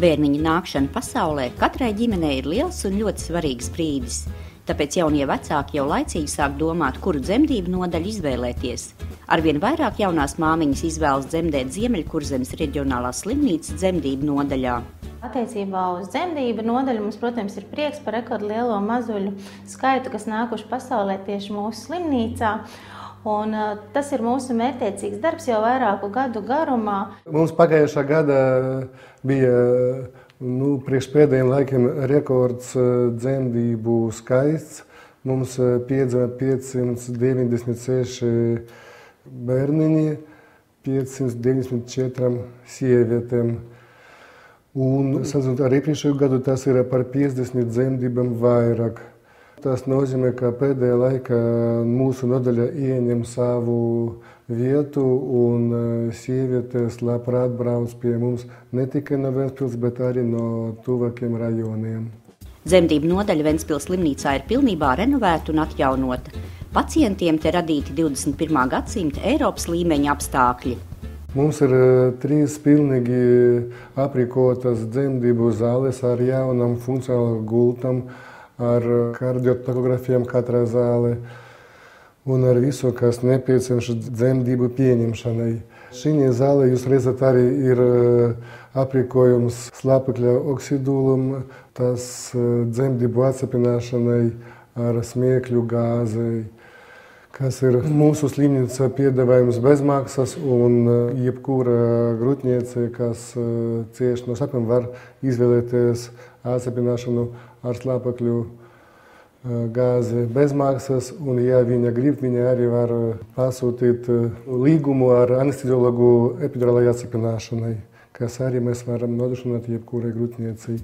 Bērniņa nākšana pasaulē katrai ģimenei ir liels un ļoti svarīgs brīdis. Tāpēc jaunie vecāki jau laicīgi sāk domāt, kuru dzemdību nodaļu izvēlēties. Arvien vairāk jaunās māmiņas izvēlas dzemdēt Ziemeļkurzemes reģionālās slimnīcas dzemdību nodaļā. Attiecībā uz dzemdību nodaļu mums, protams, ir prieks par rekordlielo mazuļu skaitu, kas nākuši pasaulē tieši mūsu slimnīcā. Un tas ir mūsu mērķtiecīgs darbs jau vairāku gadu garumā. Mums pagājušā gada bija priekš pēdējiem laikiem rekords dzemdību skaits. Mums piedzima 596 bērniņi, 594 sievietēm. Un, sazināot ar iepriekšējo gadu, tas ir par 50 dzemdībām vairāk. Tas nozīmē, ka pēdējā laikā mūsu nodaļa ieņem savu vietu un sievietes labprāt brauc pie mums ne tikai no Ventspils, bet arī no tuvākiem rajoniem. Dzemdību nodaļa Ventspils slimnīcā ir pilnībā renovēta un atjaunota. Pacientiem te radīti 21. gadsimta Eiropas līmeņa apstākļi. Mums ir 3 pilnīgi aprīkotas dzemdību zāles ar jaunam funkcionālam gultam, ar kardiotokografiem katrā zālē un ar visu, kas nepieciešams dzemdību pieņemšanai. Šī zālē jūs redzat arī ir aprīkojums slāpekļa oksidūlam, tas dzemdību atsapināšanai ar smiekļu gāzei, kas ir mūsu slimnīca piedāvājums bezmaksas, un jebkura grūtniece, kas cieš no sapņiem, var izvēlēties atsapināšanu ar slāpekļu gāzi bezmaksas, un ja viņa grib, viņa arī var pasūtīt līgumu ar anesteziologu epidurālai atsapināšanai, kas arī mēs varam nodrošināt jebkurai grūtniecei.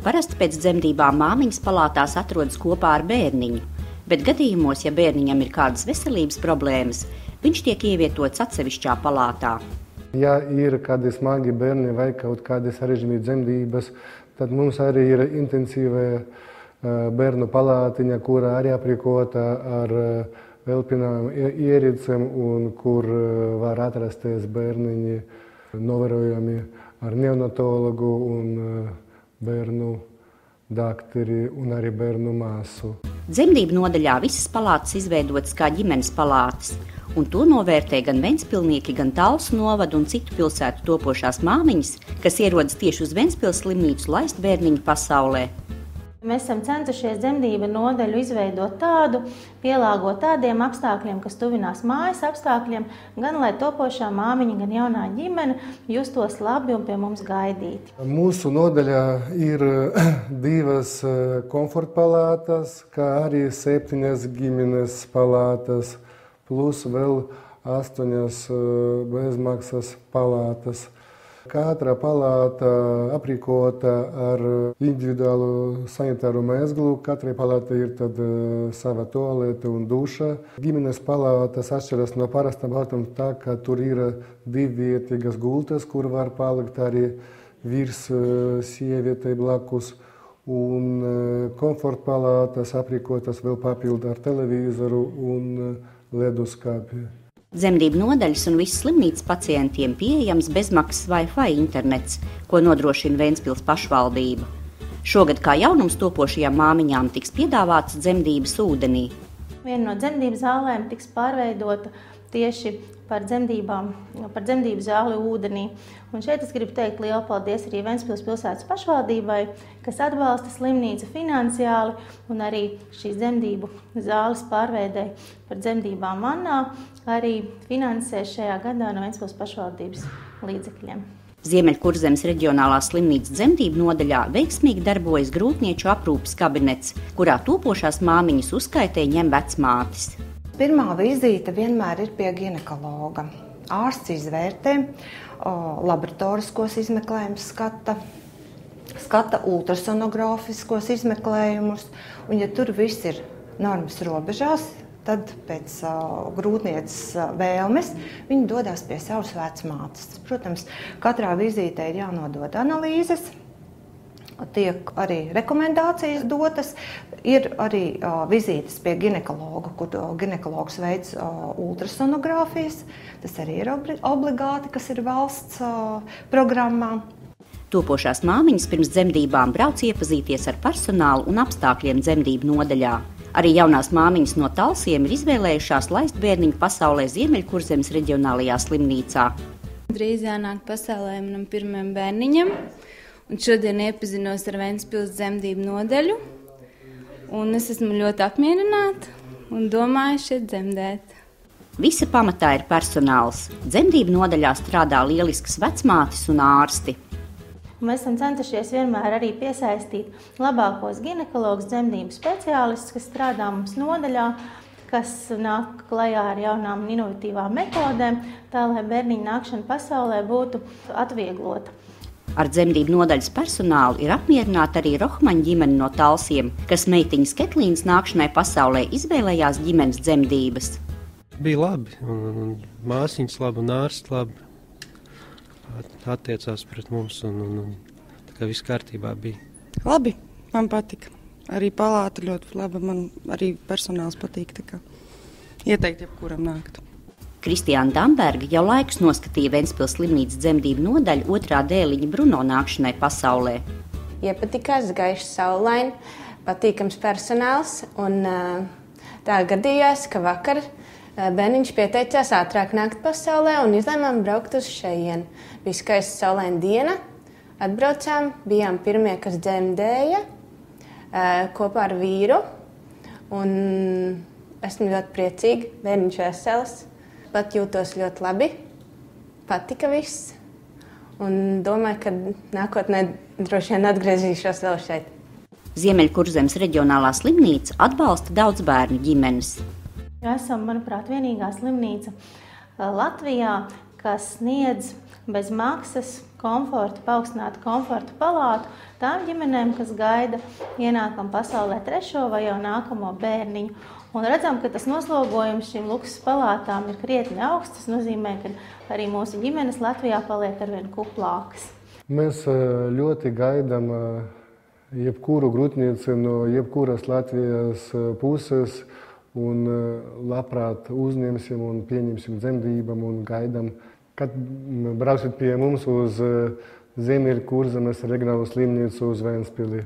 Parasti pēc dzemdībām māmiņas palātās atrodas kopā ar bērniņu, bet gadījumos, ja bērniņam ir kādas veselības problēmas, viņš tiek ievietots atsevišķā palātā. Ja ir kādi smagi bērni vai kaut kādi sarežģījumi dzemdības, tad mums arī ir intensīva bērnu palātiņa, kura arī aprīkota ar elpinājumu ierīcēm un kur var atrasties bērniņi novērojami ar neonatologu un bērnu dakteri un arī bērnu māsu. Dzemdību nodaļā visas palātas izveidotas kā ģimenes palātas, un to novērtē gan ventspilnieki, gan Talsu novada un citu pilsētu topošās māmiņas, kas ierodas tieši uz Ventspils slimnīcu laist bērniņu pasaulē. Mēs esam centušies dzemdību nodaļu izveidot tādu, pielāgot tādiem apstākļiem, kas tuvinās mājas apstākļiem, gan lai topošā māmiņa, gan jaunā ģimene justos labi un pie mums gaidīti. Mūsu nodaļā ir 2 komforta palātas, kā arī 7 ģimenes palātas, plus vēl 8 bezmaksas palātas. Katra palāta aprīkota ar individuālu sanitāru mezglu, katrai palātai ir tad sava toalete un duša. Ģimenes palātas atšķiras no parastām palātām tā, ka tur ir 2-vietīgas gultas, kur var palikt arī virs sievietei blakus. Un komforta palātas aprīkotas vēl papildu ar televizoru un leduskapi. Dzemdību nodaļas un visas slimnīcas pacientiem pieejams bezmaksas Wi-Fi internets, ko nodrošina Ventspils pašvaldība. Šogad kā jaunums topošajām māmiņām tiks piedāvāts dzemdības ūdenī. Viena no dzemdību zālēm tiks pārveidota tieši par dzemdību zāli ūdenī. Un šeit es gribu teikt lielu paldies arī Ventspils pilsētas pašvaldībai, kas atbalsta slimnīcu finansiāli un arī šīs dzemdību zāles pārveidē par dzemdībām vannā arī finansē šajā gadā no Ventspils pašvaldības līdzekļiem. Ziemeļkurzemes reģionālās slimnīcas dzemdību nodaļā veiksmīgi darbojas grūtnieču aprūpes kabinets, kurā topošās māmiņas uzskaitē ņem vecmātes. Pirmā vizīte vienmēr ir pie ginekologa. Ārsts izvērtē, laboratoriskos izmeklējumus skata ultrasonogrāfiskos izmeklējumus, un ja tur viss ir normas robežās, tad pēc grūtnieces vēlmes viņi dodas pie savas vecmātes. Protams, katrā vizītē ir jānodod analīzes, tiek arī rekomendācijas dotas, ir arī vizītes pie ginekologa, kur ginekologs veic ultrasonogrāfijas. Tas arī ir obligāti, kas ir valsts programmā. Topošās māmiņas pirms dzemdībām brauc iepazīties ar personālu un apstākļiem dzemdību nodaļā. Arī jaunās māmiņas no Talsiem ir izvēlējušās laist bērniņu pasaulē Ziemeļkurzemes reģionālajā slimnīcā. Drīz jānāk pasaulē manam pirmajam bērniņam, un šodien iepazinos ar Ventspils dzemdību nodaļu. Un es esmu ļoti apmierināta un domāju šeit dzemdēt. Visa pamatā ir personāls. Dzemdību nodaļā strādā lieliskas vecmātes un ārsti. Mēs esam centušies vienmēr arī piesaistīt labākos ginekologus, dzemdību speciālistus, kas strādā mums nodaļā, kas nāk klajā ar jaunām un inovatīvām metodēm, tā lai bērniņa nākšana pasaulē būtu atvieglota. Ar dzemdību nodaļas personālu ir apmierināta arī Rohmaņa ģimene no Talsiem, kas meitiņas Ketlīnas nākšanai pasaulē izvēlējās ģimenes dzemdības. Bija labi, un māsiņas labi, un ārsts labi attiecās pret mums, un tā kā viss kārtībā bija. Labi, man patika. Arī palāta ļoti laba, man arī personāls patīk, tā kā ieteikt jebkuram nākt. Kristiāna Damberga jau laikus noskatīja Ventspils slimnīcas dzemdību nodaļu otrā dēliņa Bruno nākšanai pasaulē. Iepatikās, gaišs saulaini, patīkams personāls, un tā gadījās, ka vakar bērniņš pieteicās ātrāk nākt pasaulē un izlēmām braukt uz šejien. Bija skaista saulaina diena, atbraucām, bijām pirmie, kas dzemdēja kopā ar vīru, un esmu ļoti priecīga, bērniņš vesels, pat jūtos ļoti labi, patika viss, un domāju, ka nākotnē droši vien atgriezīšos vēl šeit. Ziemeļkurzemes reģionālā slimnīca atbalsta daudz bērnu ģimenes. Esam, manuprāt, vienīgā slimnīca Latvijā, kas sniedz bez maksas paaugstinātu komfortu palātu tām ģimenēm, kas gaida ienākam pasaulē 3. vai jau nākamo bērniņu. Un redzam, ka tas noslogojums šīm luksus palātām ir krietni augsts. Tas nozīmē, ka arī mūsu ģimenes Latvijā paliek arvien kuplākas. Mēs ļoti gaidām jebkuru grūtnieci no jebkuras Latvijas puses, un labprāt uzņemsim un pieņemsim dzemdībām un gaidām, kad brauksiet pie mums uz Ziemeļkurzemes reģionālo slimnīcu uz Ventspili.